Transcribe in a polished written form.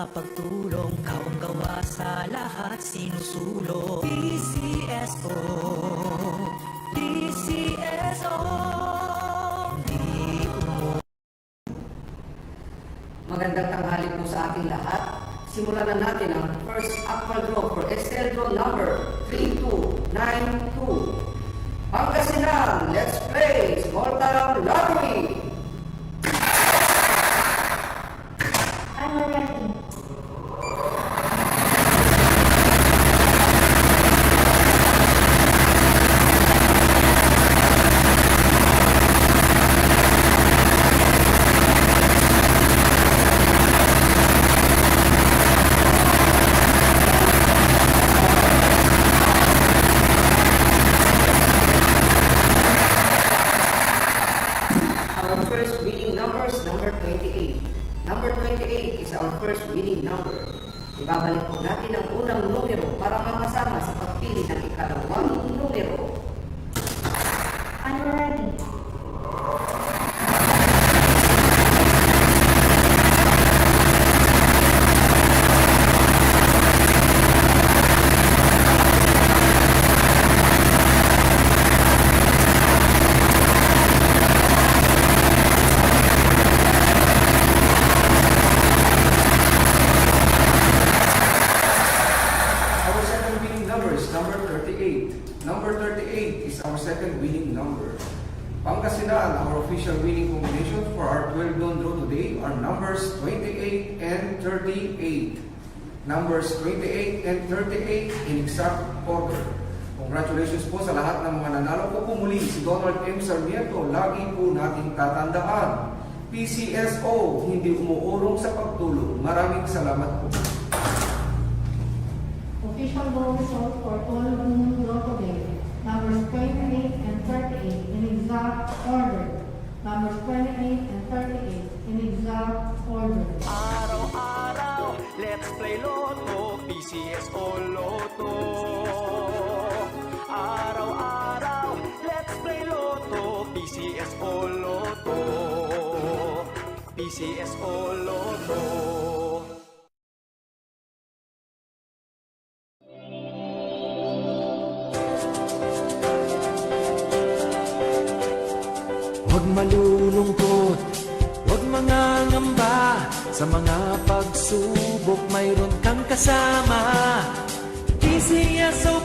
sa pagtulong, kawang-gawa sa lahat sinusulong. PCSO, PCSO, hindi Magandang tanghali po sa ating lahat. Simulan na natin ang first actual draw for SL draw number 3292. Pangasinan, let's play Small Town Lottery. I'm ready. Our first winning number is number 28. Number 28 is our first winning number. Ibabalik po natin ang unang numero para makasama sa pagpili ng ikalawang numero. I'm ready. Our second winning number is number 38. Number 38 is our second winning number. Pangasinan, our official winning combination for our 12 dawn draw today are numbers 28 and 38. Numbers 28 and 38 in exact order. Congratulations po sa lahat ng mga nanalo po muli. Si Donald M. Sarmiento, lagi po nating tatandaan. PCSO, hindi umuurong sa pagtulong. Maraming salamat po. Official goal result for all winning draw today. Numbers 28 and 38 in exact order. Numbers 28 and 38 in exact order. araw-araw, let's play Lotto, PCSO Lotto. Araw-araw, let's play Lotto, PCSO Lotto. PCSO Lotto. Huwag malulungkot, huwag mangangamba. Sa mga pagsubok mayroon kang kasama. PCSO